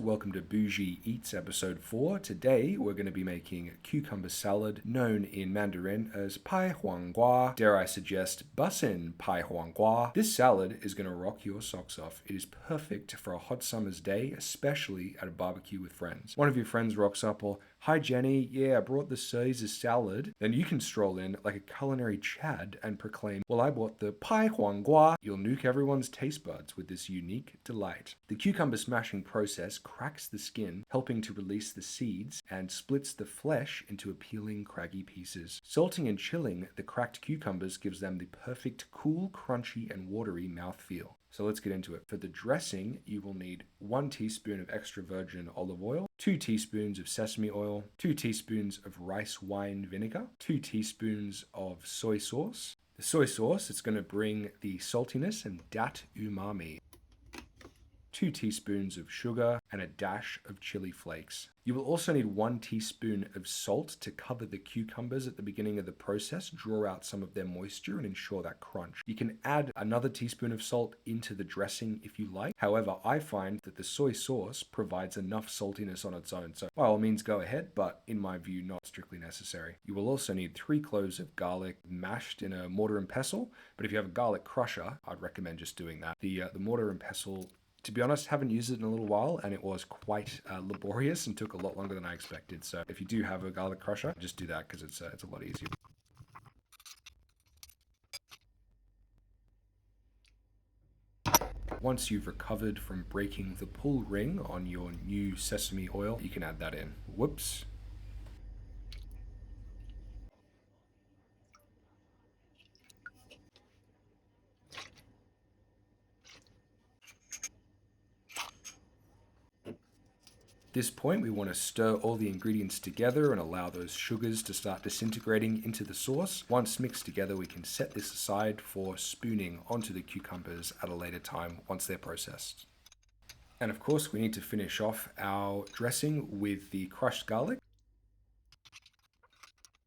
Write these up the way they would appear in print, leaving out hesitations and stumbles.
Welcome to Bougie Eats episode 4. Today we're going to be making cucumber salad, known in Mandarin as Pai Huang gua. Dare I suggest bussin' Pai Huang gua. This salad is going to rock your socks off. It is perfect for a hot summer's day, especially at a barbecue with friends. One of your friends rocks up or, "Hi Jenny, yeah, I brought the Caesar salad." Then you can stroll in like a culinary Chad and proclaim, "Well, I bought the Pai Huang gua." You'll nuke everyone's taste buds with this unique delight. The cucumber smashing process cracks the skin, helping to release the seeds, and splits the flesh into appealing, craggy pieces. Salting and chilling the cracked cucumbers gives them the perfect cool, crunchy, and watery mouthfeel. So let's get into it. For the dressing, you will need 1 teaspoon of extra virgin olive oil, 2 teaspoons of sesame oil, 2 teaspoons of rice wine vinegar, 2 teaspoons of soy sauce. The soy sauce, it's going to bring the saltiness and that umami. 2 teaspoons of sugar, and a dash of chili flakes. You will also need 1 teaspoon of salt to cover the cucumbers at the beginning of the process, draw out some of their moisture and ensure that crunch. You can add another teaspoon of salt into the dressing if you like. However, I find that the soy sauce provides enough saltiness on its own, so by all means go ahead, but in my view, not strictly necessary. You will also need 3 cloves of garlic mashed in a mortar and pestle, but if you have a garlic crusher, I'd recommend just doing that. The mortar and pestle, to be honest, haven't used it in a little while, and it was quite laborious and took a lot longer than I expected. So if you do have a garlic crusher, just do that because it's a lot easier. Once you've recovered from breaking the pull ring on your new sesame oil, you can add that in. Whoops. At this point, we want to stir all the ingredients together and allow those sugars to start disintegrating into the sauce. Once mixed together, we can set this aside for spooning onto the cucumbers at a later time once they're processed. And of course, we need to finish off our dressing with the crushed garlic.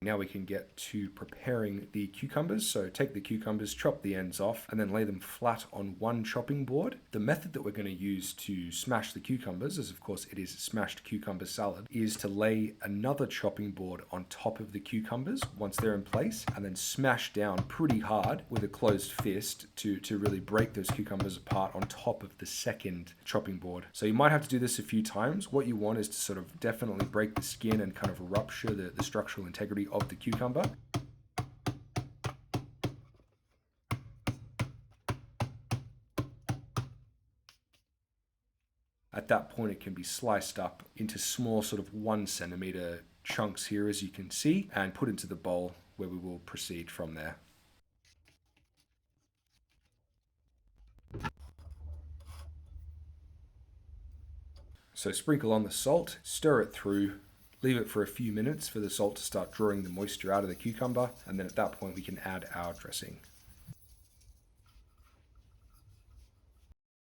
Now we can get to preparing the cucumbers. So take the cucumbers, chop the ends off, and then lay them flat on one chopping board. The method that we're going to use to smash the cucumbers, as of course it is smashed cucumber salad, is to lay another chopping board on top of the cucumbers once they're in place, and then smash down pretty hard with a closed fist to really break those cucumbers apart on top of the second chopping board. So you might have to do this a few times. What you want is to sort of definitely break the skin and kind of rupture the structural integrity of the cucumber. At that point, it can be sliced up into small sort of 1 centimeter chunks here, as you can see, and put into the bowl where we will proceed from there. So sprinkle on the salt, stir it through, leave it for a few minutes for the salt to start drawing the moisture out of the cucumber, and then at that point we can add our dressing.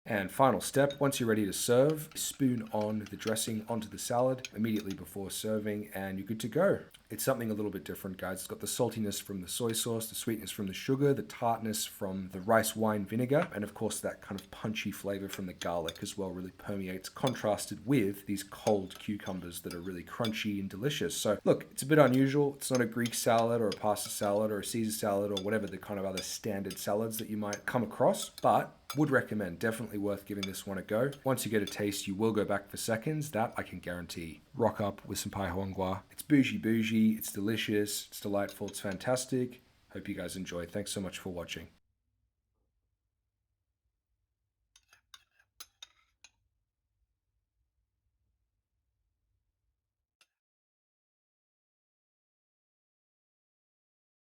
And final step, once you're ready to serve, spoon on the dressing onto the salad immediately before serving, and you're good to go. It's something a little bit different, guys. It's got the saltiness from the soy sauce, the sweetness from the sugar, the tartness from the rice wine vinegar, and of course that kind of punchy flavor from the garlic as well really permeates, contrasted with these cold cucumbers that are really crunchy and delicious. So look, it's a bit unusual. It's not a Greek salad or a pasta salad or a Caesar salad or whatever the kind of other standard salads that you might come across, but would recommend. Definitely worth giving this one a go. Once you get a taste, you will go back for seconds. That I can guarantee. Rock up with some Pai Huang gua. It's bougie, it's delicious, it's delightful, it's fantastic. Hope you guys enjoy. Thanks so much for watching.